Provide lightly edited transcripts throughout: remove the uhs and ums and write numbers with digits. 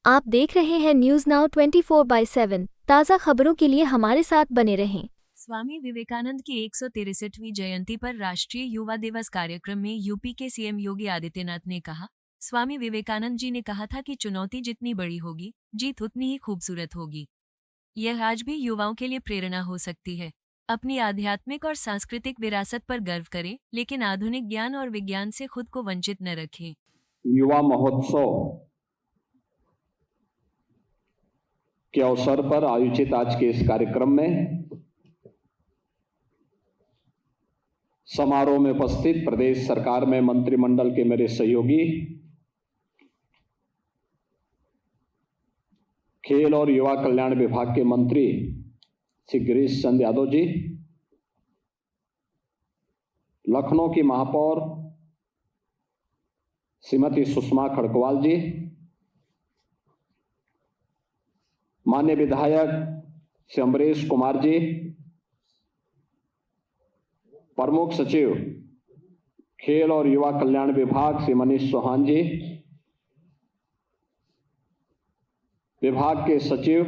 आप देख रहे हैं न्यूज नाउ 24/7 ताज़ा खबरों के लिए हमारे साथ बने रहें। स्वामी विवेकानंद की 163वीं जयंती पर राष्ट्रीय युवा दिवस कार्यक्रम में यूपी के सीएम योगी आदित्यनाथ ने कहा, स्वामी विवेकानंद जी ने कहा था कि चुनौती जितनी बड़ी होगी, जीत उतनी ही खूबसूरत होगी। यह आज भी युवाओं के लिए प्रेरणा हो सकती है। अपनी आध्यात्मिक और सांस्कृतिक विरासत पर गर्व करें, लेकिन आधुनिक ज्ञान और विज्ञान से खुद को वंचित न रखें। युवा महोत्सव के अवसर पर आयोजित आज के इस कार्यक्रम में समारोह में उपस्थित प्रदेश सरकार में मंत्रिमंडल के मेरे सहयोगी, खेल और युवा कल्याण विभाग के मंत्री श्री गिरीश चंद्र यादव जी, लखनऊ की महापौर श्रीमती सुषमा खड़गवाल जी, माननीय विधायक श्री अमरीश कुमार जी, प्रमुख सचिव खेल और युवा कल्याण विभाग श्री मनीष चौहान जी, विभाग के सचिव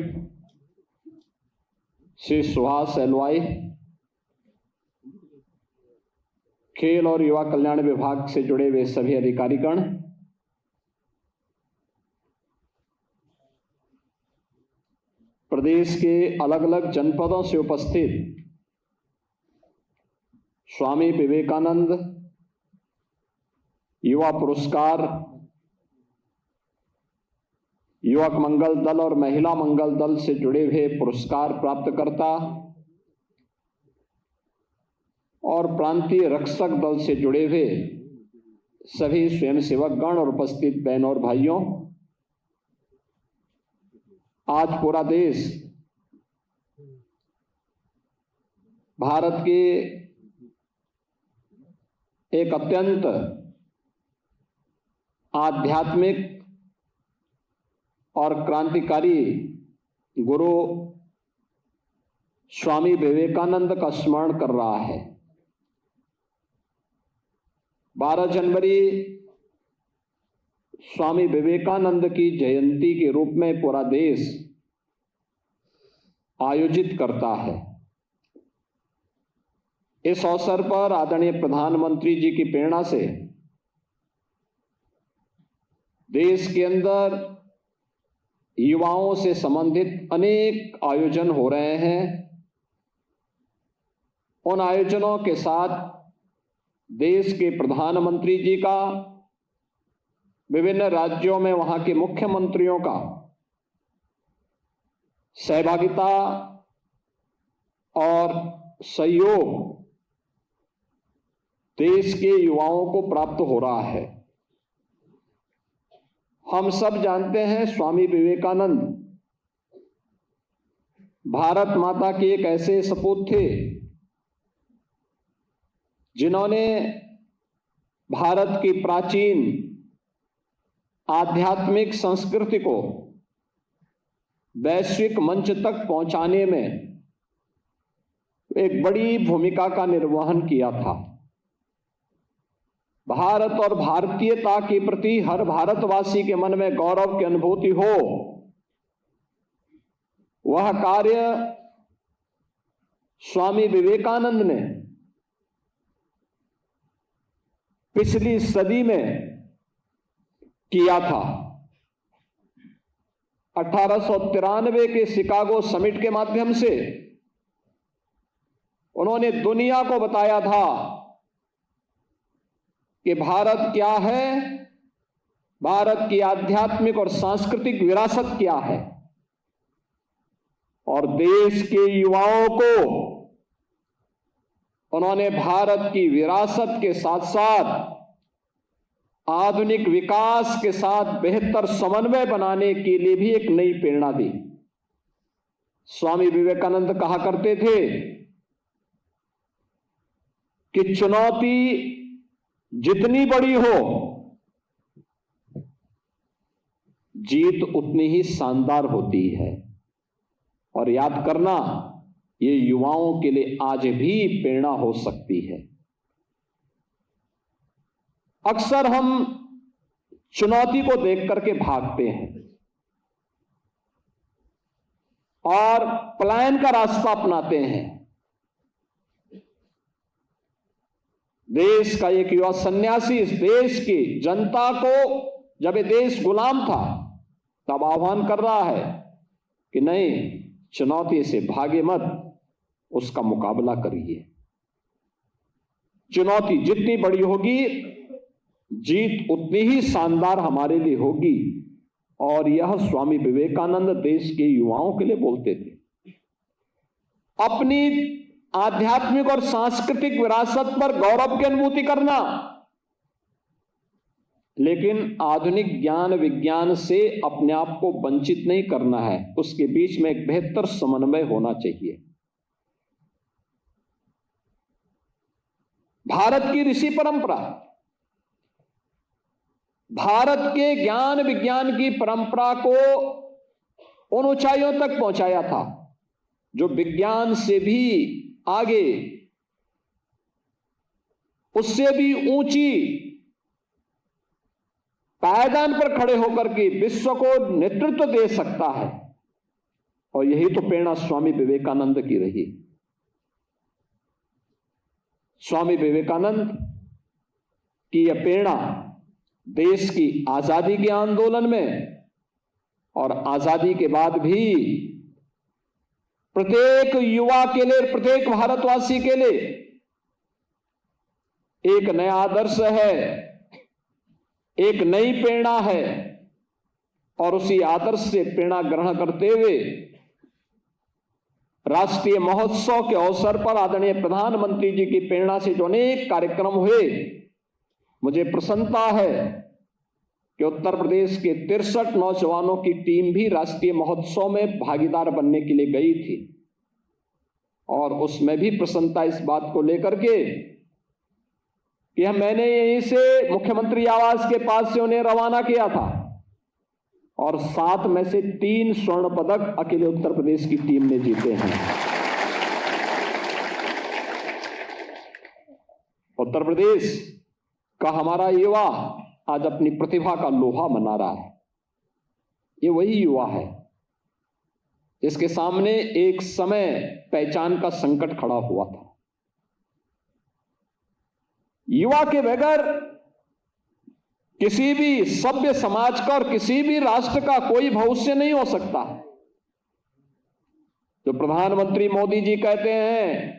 श्री सुहास एलवाई, खेल और युवा कल्याण विभाग से जुड़े हुए सभी अधिकारीगण, प्रदेश के अलग अलग जनपदों से उपस्थित स्वामी विवेकानंद युवा पुरस्कार, युवक मंगल दल और महिला मंगल दल से जुड़े हुए पुरस्कार प्राप्तकर्ता और प्रांतीय रक्षक दल से जुड़े हुए सभी स्वयंसेवकगण और उपस्थित बहनों और भाइयों, आज पूरा देश भारत के एक अत्यंत आध्यात्मिक और क्रांतिकारी गुरु स्वामी विवेकानंद का स्मरण कर रहा है। 12 जनवरी स्वामी विवेकानंद की जयंती के रूप में पूरा देश आयोजित करता है। इस अवसर पर आदरणीय प्रधानमंत्री जी की प्रेरणा से देश के अंदर युवाओं से संबंधित अनेक आयोजन हो रहे हैं। उन आयोजनों के साथ देश के प्रधानमंत्री जी का, विभिन्न राज्यों में वहां के मुख्यमंत्रियों का सहभागिता और सहयोग देश के युवाओं को प्राप्त हो रहा है। हम सब जानते हैं स्वामी विवेकानंद भारत माता के एक ऐसे सपूत थे जिन्होंने भारत की प्राचीन आध्यात्मिक संस्कृति को वैश्विक मंच तक पहुंचाने में एक बड़ी भूमिका का निर्वहन किया था। भारत और भारतीयता के प्रति हर भारतवासी के मन में गौरव की अनुभूति हो, वह कार्य स्वामी विवेकानंद ने पिछली सदी में किया था। 1893 के शिकागो समिट के माध्यम से उन्होंने दुनिया को बताया था कि भारत क्या है, भारत की आध्यात्मिक और सांस्कृतिक विरासत क्या है, और देश के युवाओं को उन्होंने भारत की विरासत के साथ साथ आधुनिक विकास के साथ बेहतर समन्वय बनाने के लिए भी एक नई प्रेरणा दी। स्वामी विवेकानंद कहा करते थे कि चुनौती जितनी बड़ी हो, जीत उतनी ही शानदार होती है। और याद करना, ये युवाओं के लिए आज भी प्रेरणा हो सकती है। अक्सर हम चुनौती को देख करके भागते हैं, और पलायन का रास्ता अपनाते हैं। देश का एक युवा सन्यासी इस देश की जनता को, जब ये देश गुलाम था, तब आह्वान कर रहा है कि नहीं, चुनौती से भागे मत, उसका मुकाबला करिए। चुनौती जितनी बड़ी होगी, जीत उतनी ही शानदार हमारे लिए होगी। और यह स्वामी विवेकानंद देश के युवाओं के लिए बोलते थे। अपनी आध्यात्मिक और सांस्कृतिक विरासत पर गौरव की अनुभूति करना, लेकिन आधुनिक ज्ञान विज्ञान से अपने आप को वंचित नहीं करना है। उसके बीच में एक बेहतर समन्वय होना चाहिए। भारत की ऋषि परंपरा, भारत के ज्ञान विज्ञान की परंपरा को उन ऊंचाइयों तक पहुंचाया था जो विज्ञान से भी आगे, उससे भी ऊंची पायदान पर खड़े होकर के विश्व को नेतृत्व दे सकता है। और यही तो प्रेरणा स्वामी विवेकानंद की रही। स्वामी विवेकानंद की यह प्रेरणा देश की आजादी के आंदोलन में और आजादी के बाद भी प्रत्येक युवा के लिए, प्रत्येक भारतवासी के लिए एक नया आदर्श है, एक नई प्रेरणा है। और उसी आदर्श से प्रेरणा ग्रहण करते हुए राष्ट्रीय महोत्सव के अवसर पर आदरणीय प्रधानमंत्री जी की प्रेरणा से जो अनेक कार्यक्रम हुए, मुझे प्रसन्नता है कि उत्तर प्रदेश के 63 नौजवानों की टीम भी राष्ट्रीय महोत्सव में भागीदार बनने के लिए गई थी। और उसमें भी प्रसन्नता इस बात को लेकर के कि मैंने यहीं से मुख्यमंत्री आवास के पास से उन्हें रवाना किया था और 7 में से 3 स्वर्ण पदक अकेले उत्तर प्रदेश की टीम ने जीते हैं। उत्तर प्रदेश का हमारा युवा आज अपनी प्रतिभा का लोहा बना रहा है। ये वही युवा है जिसके सामने एक समय पहचान का संकट खड़ा हुआ था। युवा के बगैर किसी भी सभ्य समाज का और किसी भी राष्ट्र का कोई भविष्य नहीं हो सकता। जो प्रधानमंत्री मोदी जी कहते हैं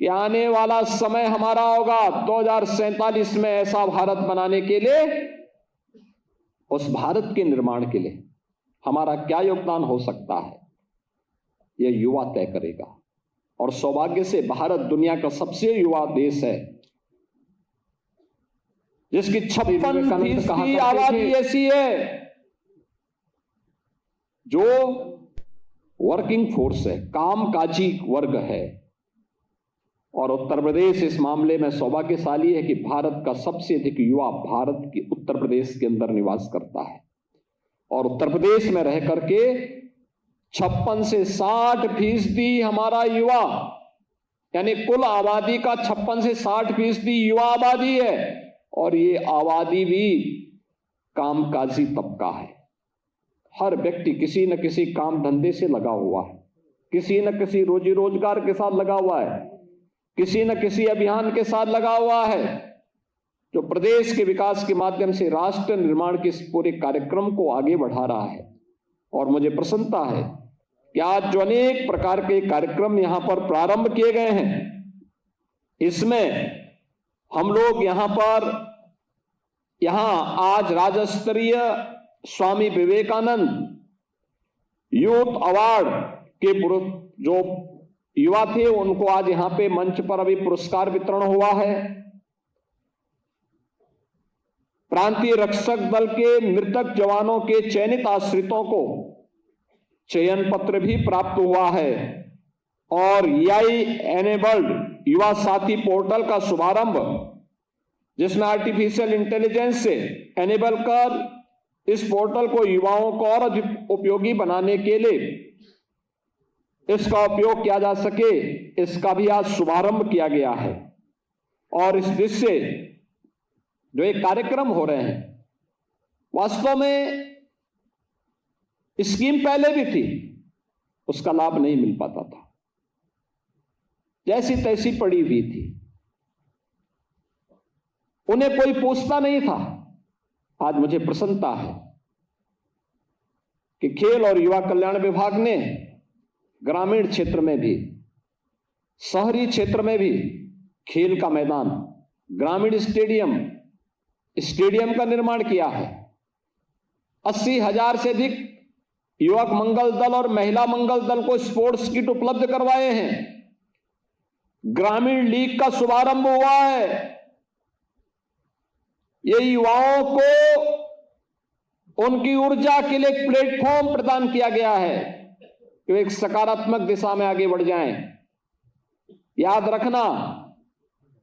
कि आने वाला समय हमारा होगा 2047 में ऐसा भारत बनाने के लिए, उस भारत के निर्माण के लिए हमारा क्या योगदान हो सकता है, यह युवा तय करेगा। और सौभाग्य से भारत दुनिया का सबसे युवा देश है, जिसकी 56% आबादी ऐसी है जो वर्किंग फोर्स है, कामकाजी वर्ग है। और उत्तर प्रदेश इस मामले में सौभाग्यशाली है कि भारत का सबसे अधिक युवा भारत के उत्तर प्रदेश के अंदर निवास करता है। और उत्तर प्रदेश में रह करके 56 से 60% हमारा युवा, यानी कुल आबादी का 56 से 60% युवा आबादी है। और ये आबादी भी कामकाजी तबका है। हर व्यक्ति किसी न किसी काम धंधे से लगा हुआ है, किसी न किसी रोजी रोजगार के साथ लगा हुआ है, किसी न किसी अभियान के साथ लगा हुआ है, जो प्रदेश के विकास के माध्यम से राष्ट्र निर्माण के इस पूरे कार्यक्रम को आगे बढ़ा रहा है। और मुझे प्रसन्नता है कि आज जो अनेक प्रकार के कार्यक्रम यहां पर प्रारंभ किए गए हैं, इसमें हम लोग यहां आज राज्य स्तरीय स्वामी विवेकानंद यूथ अवार्ड के जो युवा थे, उनको आज यहां पे मंच पर अभी पुरस्कार वितरण हुआ है। प्रांतीय रक्षक दल के मृतक जवानों के चयनित आश्रितों को चयन पत्र भी प्राप्त हुआ है। और EI एनेबल्ड युवा साथी पोर्टल का शुभारंभ, जिसमें आर्टिफिशियल इंटेलिजेंस से एनेबल कर इस पोर्टल को युवाओं को और अधिक उपयोगी बनाने के लिए इसका उपयोग किया जा सके, इसका भी आज शुभारंभ किया गया है। और इस दृश्य से जो एक कार्यक्रम हो रहे हैं, वास्तव में स्कीम पहले भी थी, उसका लाभ नहीं मिल पाता था, जैसी तैसी पड़ी हुई थी, उन्हें कोई पूछता नहीं था। आज मुझे प्रसन्नता है कि खेल और युवा कल्याण विभाग ने ग्रामीण क्षेत्र में भी, शहरी क्षेत्र में भी खेल का मैदान, ग्रामीण स्टेडियम का निर्माण किया है। 80,000 से अधिक युवक मंगल दल और महिला मंगल दल को स्पोर्ट्स किट उपलब्ध करवाए हैं। ग्रामीण लीग का शुभारंभ हुआ है। ये युवाओं को उनकी ऊर्जा के लिए एक प्लेटफॉर्म प्रदान किया गया है कि वे एक सकारात्मक दिशा में आगे बढ़ जाएं। याद रखना,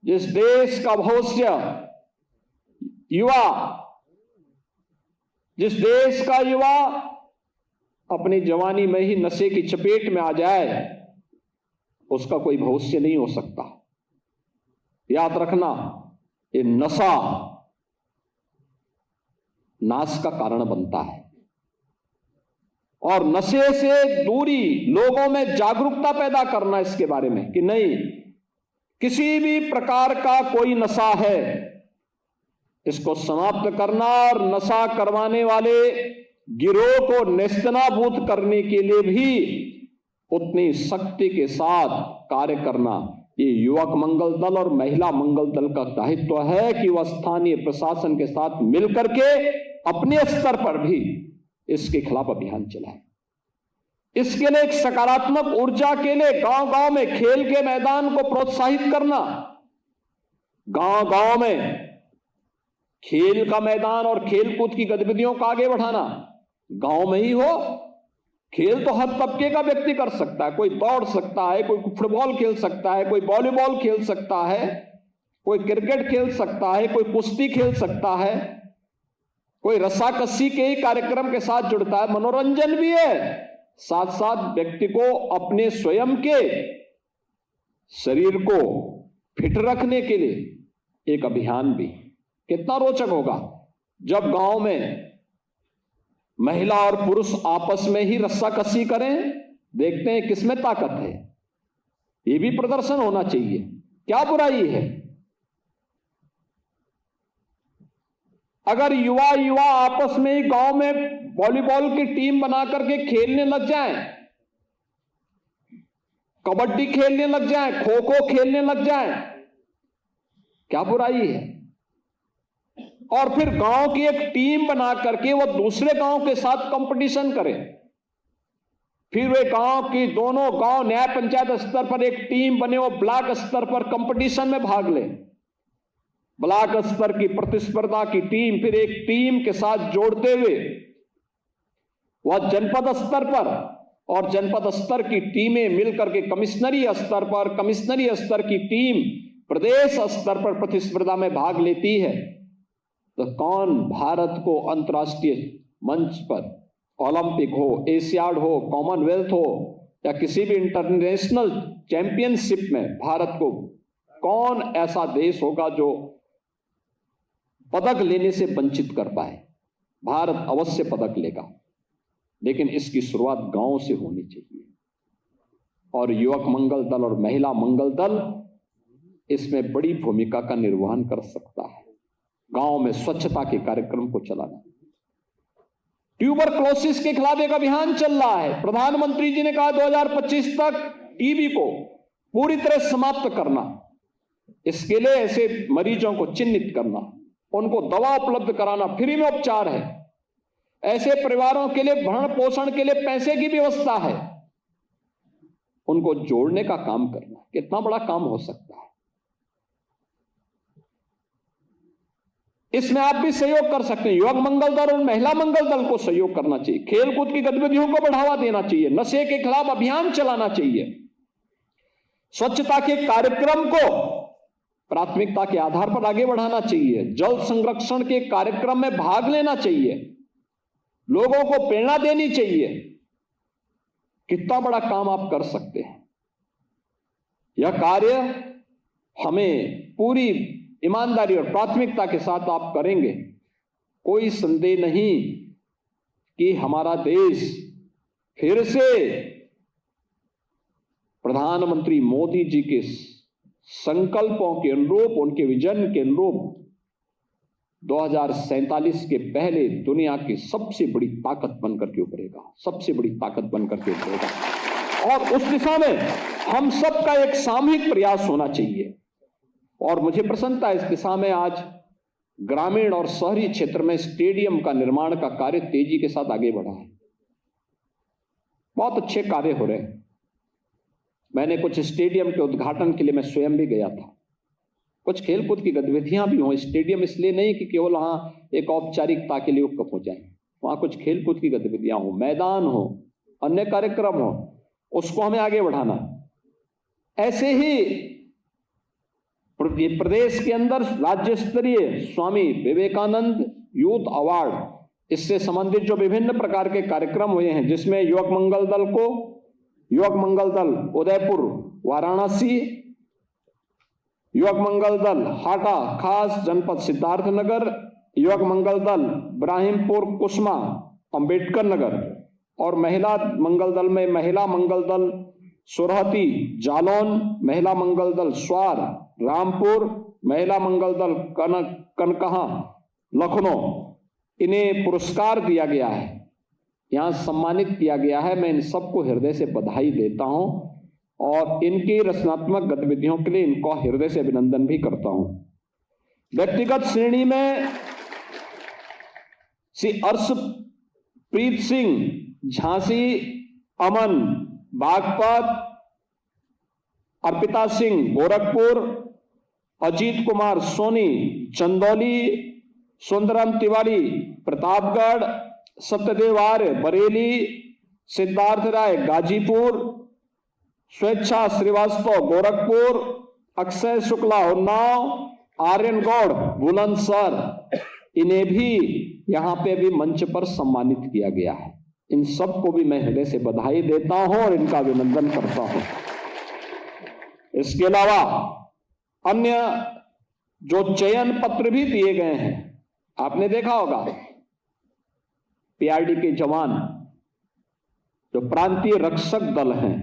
जिस देश का भविष्य युवा, जिस देश का युवा अपनी जवानी में ही नशे की चपेट में आ जाए, उसका कोई भविष्य नहीं हो सकता। याद रखना, ये नशा नाश का कारण बनता है और नशे से दूरी, लोगों में जागरूकता पैदा करना इसके बारे में कि नहीं, किसी भी प्रकार का कोई नशा है, इसको समाप्त करना और नशा करवाने वाले गिरोह को नेस्तनाबूद करने के लिए भी उतनी शक्ति के साथ कार्य करना, ये युवक मंगल दल और महिला मंगल दल का दायित्व है कि वह स्थानीय प्रशासन के साथ मिलकर के अपने स्तर पर भी इसके खिलाफ अभियान चलाए। इसके लिए एक सकारात्मक ऊर्जा के लिए गांव गांव में खेल के मैदान को प्रोत्साहित करना, गांव गांव में खेल का मैदान और खेलकूद की गतिविधियों को आगे बढ़ाना। गांव में ही हो, खेल तो हर तबके का व्यक्ति कर सकता है, कोई दौड़ सकता है, कोई फुटबॉल खेल सकता है, कोई वॉलीबॉल खेल सकता है, कोई क्रिकेट खेल सकता है, कोई कुश्ती खेल सकता है, कोई रस्साकसी के ही कार्यक्रम के साथ जुड़ता है। मनोरंजन भी है, साथ साथ व्यक्ति को अपने स्वयं के शरीर को फिट रखने के लिए एक अभियान भी। कितना रोचक होगा जब गांव में महिला और पुरुष आपस में ही रस्साकसी करें, देखते हैं किसमें ताकत है। ये भी प्रदर्शन होना चाहिए, क्या बुराई है। अगर युवा आपस में ही गांव में वॉलीबॉल की टीम बना करके खेलने लग जाएं, कबड्डी खेलने लग जाएं, खो खो खेलने लग जाएं, क्या बुराई है। और फिर गांव की एक टीम बना करके वो दूसरे गांव के साथ कंपटीशन करें, फिर वे गांव की दोनों गांव न्याय पंचायत स्तर पर एक टीम बने, वो ब्लॉक स्तर पर कंपटीशन में भाग ले, ब्लॉक स्तर की प्रतिस्पर्धा की टीम फिर एक टीम के साथ जोड़ते हुए वह जनपद स्तर पर, और जनपद स्तर की टीमें मिलकर के कमिश्नरी स्तर पर, कमिश्नरी स्तर की टीम प्रदेश स्तर पर प्रतिस्पर्धा में भाग लेती है। तो कौन भारत को अंतर्राष्ट्रीय मंच पर, ओलंपिक हो, एशियाड हो, कॉमनवेल्थ हो या किसी भी इंटरनेशनल चैंपियनशिप में भारत को कौन ऐसा देश होगा जो पदक लेने से वंचित कर पाए। भारत अवश्य पदक लेगा, लेकिन इसकी शुरुआत गांव से होनी चाहिए। और युवक मंगल दल और महिला मंगल दल इसमें बड़ी भूमिका का निर्वहन कर सकता है। गांव में स्वच्छता के कार्यक्रम को चलाना, ट्यूबरक्लोसिस के खिलाफ एक अभियान चल रहा है। प्रधानमंत्री जी ने कहा 2025 तक टीबी को पूरी तरह समाप्त करना। इसके लिए ऐसे मरीजों को चिन्हित करना, उनको दवा उपलब्ध कराना, फ्री में उपचार है, ऐसे परिवारों के लिए भरण पोषण के लिए पैसे की व्यवस्था है, उनको जोड़ने का काम करना। कितना बड़ा काम हो सकता है। इसमें आप भी सहयोग कर सकते हैं। युवक मंगल दल और महिला मंगल दल को सहयोग करना चाहिए, खेलकूद की गतिविधियों को बढ़ावा देना चाहिए, नशे के खिलाफ अभियान चलाना चाहिए, स्वच्छता के कार्यक्रम को प्राथमिकता के आधार पर आगे बढ़ाना चाहिए, जल संरक्षण के कार्यक्रम में भाग लेना चाहिए, लोगों को प्रेरणा देनी चाहिए। कितना बड़ा काम आप कर सकते हैं। यह कार्य हमें पूरी ईमानदारी और प्राथमिकता के साथ आप करेंगे, कोई संदेह नहीं कि हमारा देश फिर से प्रधानमंत्री मोदी जी के संकल्पों के अनुरूप, उनके विजन के अनुरूप 2047 के पहले दुनिया की सबसे बड़ी ताकत बनकर के उभरेगा, सबसे बड़ी ताकत बनकर के उभरेगा। और उस दिशा में हम सबका एक सामूहिक प्रयास होना चाहिए। और मुझे प्रसन्नता है इस दिशा में आज ग्रामीण और शहरी क्षेत्र में स्टेडियम का निर्माण का कार्य तेजी के साथ आगे बढ़ा है। बहुत अच्छे कार्य हो रहे हैं। मैंने कुछ स्टेडियम के उद्घाटन के लिए मैं स्वयं भी गया था। कुछ खेलकूद की गतिविधियां भी हों। स्टेडियम इसलिए नहीं कि केवल वहां एक औपचारिकता के लिए उपकप हो जाए, वहां कुछ खेलकूद की गतिविधियां हो, मैदान हो, अन्य कार्यक्रम हो, उसको हमें आगे बढ़ाना। ऐसे ही प्रदेश के अंदर राज्य स्तरीय स्वामी विवेकानंद यूथ अवार्ड, इससे संबंधित जो विभिन्न प्रकार के कार्यक्रम हुए हैं, जिसमें युवक मंगल दल उदयपुर वाराणसी, युवक मंगल दल हाटा खास जनपद सिद्धार्थनगर, युवक मंगल दल इब्राहिमपुर कुसमा अंबेडकर नगर, और महिला मंगल दल में महिला मंगल दल सुरहती जालौन, महिला मंगल दल स्वार रामपुर, महिला मंगल दल कनकहा लखनऊ, इन्हें पुरस्कार दिया गया है, यहां सम्मानित किया गया है। मैं इन सबको हृदय से बधाई देता हूं और इनकी रचनात्मक गतिविधियों के लिए इनको हृदय से अभिनंदन भी करता हूं। व्यक्तिगत श्रेणी में श्री अर्शप्रीत सिंह झांसी, अमन बागपत, अर्पिता सिंह गोरखपुर, अजीत कुमार सोनी चंदौली, सुंदरम तिवारी प्रतापगढ़, सत्यदेव आर्य बरेली, सिद्धार्थ राय गाजीपुर, स्वेच्छा श्रीवास्तव गोरखपुर, अक्षय शुक्ला उन्नाव, आर्यन गौड़ बुलंदशहर, इन्हें भी यहां पे भी मंच पर सम्मानित किया गया है। इन सबको भी मैं हृदय से बधाई देता हूं और इनका अभिनंदन करता हूं। इसके अलावा अन्य जो चयन पत्र भी दिए गए हैं, आपने देखा होगा, पीआरडी के जवान जो प्रांतीय रक्षक दल हैं,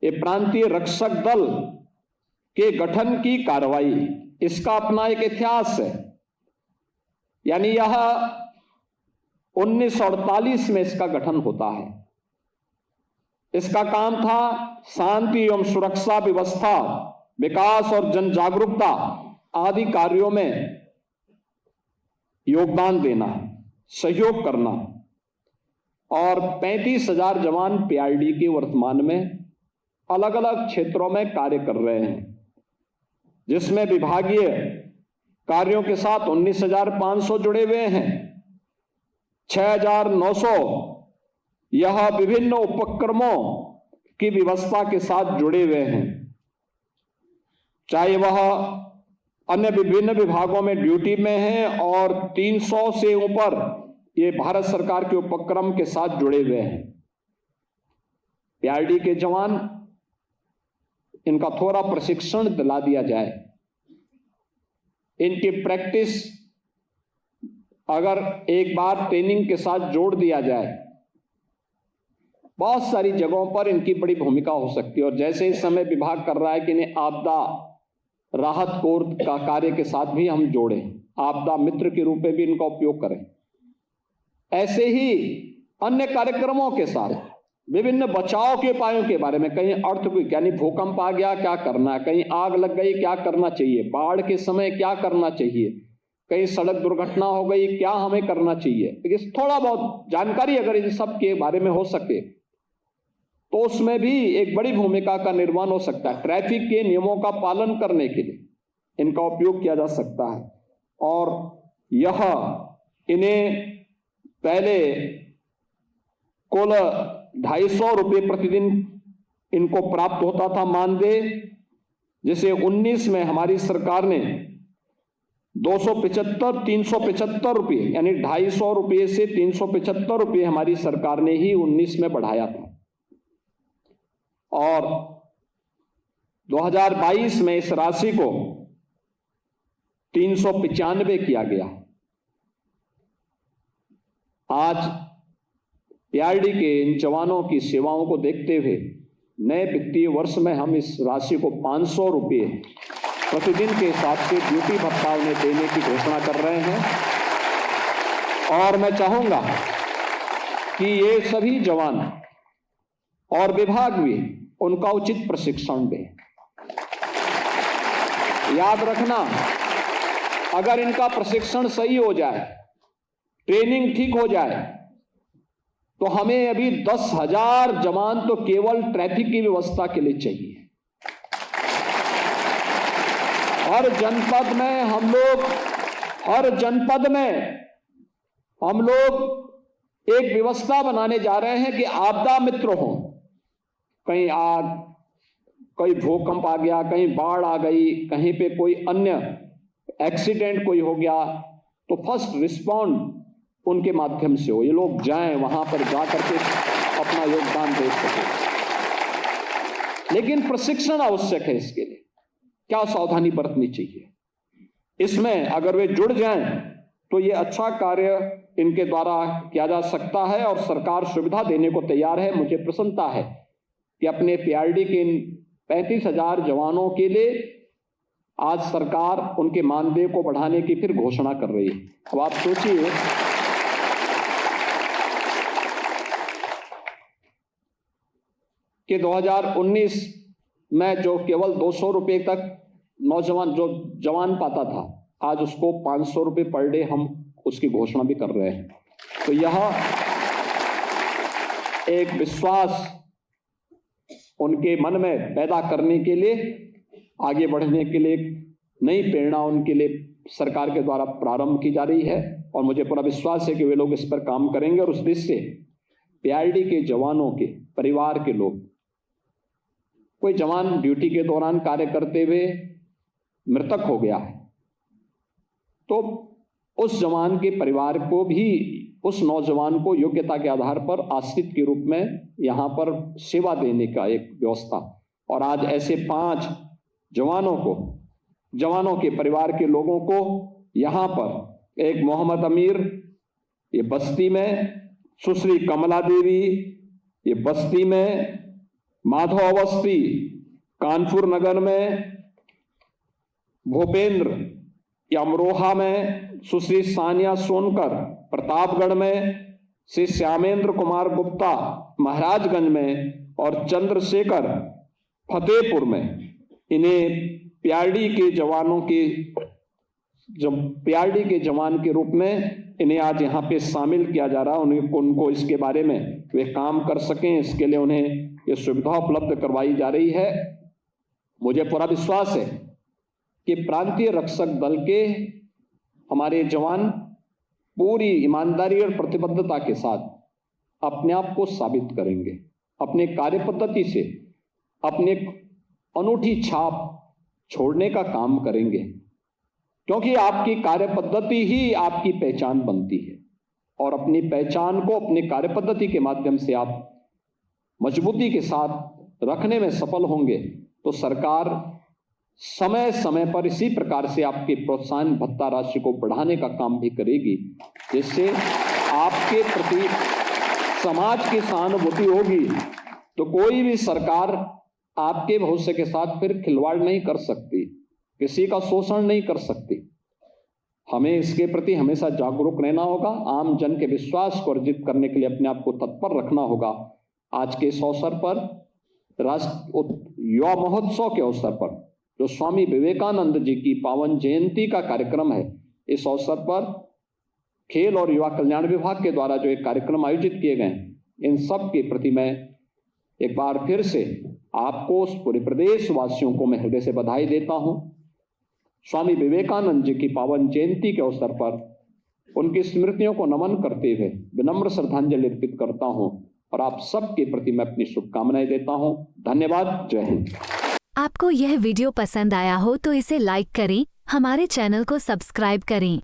ये प्रांतीय रक्षक दल के गठन की कार्रवाई, इसका अपना एक इतिहास है। यानी यह 1948 में इसका गठन होता है। इसका काम था शांति एवं सुरक्षा व्यवस्था, विकास और जन जागरूकता आदि कार्यों में योगदान देना, सहयोग करना। और 35,000 जवान पीआरडी के वर्तमान में अलग अलग क्षेत्रों में कार्य कर रहे हैं, जिसमें विभागीय कार्यों के साथ 19,500 जुड़े हुए हैं। 6,900 यह विभिन्न उपक्रमों की व्यवस्था के साथ जुड़े हुए हैं, चाहे वह अन्य विभिन्न विभागों में ड्यूटी में हैं, और 300 से ऊपर ये भारत सरकार के उपक्रम के साथ जुड़े हुए हैं। पीआरडी के जवान, इनका थोड़ा प्रशिक्षण दिला दिया जाए, इनकी प्रैक्टिस अगर एक बार ट्रेनिंग के साथ जोड़ दिया जाए, बहुत सारी जगहों पर इनकी बड़ी भूमिका हो सकती है। और जैसे इस समय विभाग कर रहा है कि इन्हें आपदा राहत कोर का कार्य के साथ भी हम जोड़ें, आपदा मित्र के रूप में भी इनका उपयोग करें। ऐसे ही अन्य कार्यक्रमों के साथ विभिन्न बचाव के उपायों के बारे में, कहीं अर्थक्वेक यानी भूकंप आ गया क्या करना है, कहीं आग लग गई क्या करना चाहिए, बाढ़ के समय क्या करना चाहिए, कहीं सड़क दुर्घटना हो गई क्या हमें करना चाहिए, इस थोड़ा बहुत जानकारी अगर इन सब के बारे में हो सके तो उसमें भी एक बड़ी भूमिका का निर्वहन हो सकता है। ट्रैफिक के नियमों का पालन करने के लिए इनका उपयोग किया जा सकता है। और यह इन्हें पहले कुल 250 रुपये प्रतिदिन इनको प्राप्त होता था मानदेय, जिसे 19 में हमारी सरकार ने 375 रुपये यानी 250 रुपये से 375 रुपये हमारी सरकार ने ही 19 में बढ़ाया था। और 2022 में इस राशि को 395 किया गया। आज पीआरडी के इन जवानों की सेवाओं को देखते हुए नए वित्तीय वर्ष में हम इस राशि को 500 रुपये प्रतिदिन के हिसाब से ड्यूटी भत्ता उन्हें देने की घोषणा कर रहे हैं। और मैं चाहूंगा कि ये सभी जवान और विभाग भी उनका उचित प्रशिक्षण दें। याद रखना, अगर इनका प्रशिक्षण सही हो जाए, ट्रेनिंग ठीक हो जाए, तो हमें अभी 10,000 जवान तो केवल ट्रैफिक की व्यवस्था के लिए चाहिए। हर जनपद में हम लोग एक व्यवस्था बनाने जा रहे हैं कि आपदा मित्र हो। कहीं आग, कहीं भूकंप आ गया, कहीं बाढ़ आ गई, कहीं पे कोई अन्य एक्सीडेंट कोई हो गया, तो फर्स्ट रिस्पॉन्ड उनके माध्यम से हो। ये लोग जाएं, वहां पर जा करके अपना योगदान दे सके। लेकिन प्रशिक्षण आवश्यक है। इसके लिए क्या सावधानी बरतनी चाहिए, इसमें अगर वे जुड़ जाएं तो ये अच्छा कार्य इनके द्वारा किया जा सकता है और सरकार सुविधा देने को तैयार है। मुझे प्रसन्नता है कि अपने पीआरडी के इन 35,000 जवानों के लिए आज सरकार उनके मानदेय को बढ़ाने की फिर घोषणा कर रही है। अब आप सोचिए कि 2019 में जो केवल 200 रुपये तक जो जवान पाता था, आज उसको 500 रुपये पर डे हम उसकी घोषणा भी कर रहे हैं। तो यह एक विश्वास उनके मन में पैदा करने के लिए, आगे बढ़ने के लिए नई प्रेरणा उनके लिए सरकार के द्वारा प्रारंभ की जा रही है। और मुझे पूरा विश्वास है कि वे लोग इस पर काम करेंगे और उस देश से पीआरडी के जवानों के परिवार के लोग, कोई जवान ड्यूटी के दौरान कार्य करते हुए मृतक हो गया है तो उस जवान के परिवार को भी, उस नौजवान को योग्यता के आधार पर आश्रित के रूप में यहाँ पर सेवा देने का एक व्यवस्था। और आज ऐसे 5 जवानों के परिवार के लोगों को यहाँ पर एक मोहम्मद अमीर, ये बस्ती में, सुश्री कमला देवी, ये बस्ती में, माधव अवस्थी कानपुर नगर में, भूपेंद्र या अमरोहा में, सुश्री सानिया सोनकर प्रतापगढ़ में, श्री श्यामेंद्र कुमार गुप्ता महाराजगंज में और चंद्रशेखर फतेहपुर में, इन्हें पीआरडी के जवान के रूप में इन्हें आज यहाँ पे शामिल किया जा रहा है। उनको इसके बारे में वे काम कर सकें, इसके लिए उन्हें ये सुविधा उपलब्ध करवाई जा रही है। मुझे पूरा विश्वास है कि प्रांतीय रक्षक दल के हमारे जवान पूरी ईमानदारी और प्रतिबद्धता के साथ अपने आप को साबित करेंगे, अपने कार्य पद्धति से अपने अनूठी छाप छोड़ने का काम करेंगे, क्योंकि आपकी कार्य पद्धति ही आपकी पहचान बनती है। और अपनी पहचान को अपने कार्य पद्धति के माध्यम से आप मजबूती के साथ रखने में सफल होंगे तो सरकार समय समय पर इसी प्रकार से आपके प्रोत्साहन भत्ता राशि को बढ़ाने का काम भी करेगी, जिससे आपके प्रति समाज की सहानुभूति होगी। तो कोई भी सरकार आपके भविष्य के साथ फिर खिलवाड़ नहीं कर सकती, किसी का शोषण नहीं कर सकती। हमें इसके प्रति हमेशा जागरूक रहना होगा, आम जन के विश्वास को अर्जित करने के लिए अपने आप को तत्पर रखना होगा। आज के इस अवसर पर राष्ट्रीय युवा महोत्सव के अवसर पर जो स्वामी विवेकानंद जी की पावन जयंती का कार्यक्रम है, इस अवसर पर खेल और युवा कल्याण विभाग के द्वारा जो एक कार्यक्रम आयोजित किए गए, इन सब के प्रति मैं एक बार फिर से आपको, पूरे प्रदेश वासियों को मैं हृदय से बधाई देता हूं। स्वामी विवेकानंद जी की पावन जयंती के अवसर पर उनकी स्मृतियों को नमन करते हुए विनम्र श्रद्धांजलि अर्पित करता हूं और आप सबके प्रति मैं अपनी शुभकामनाएं देता हूं। धन्यवाद। जय हिंद। आपको यह वीडियो पसंद आया हो तो इसे लाइक करें, हमारे चैनल को सब्सक्राइब करें।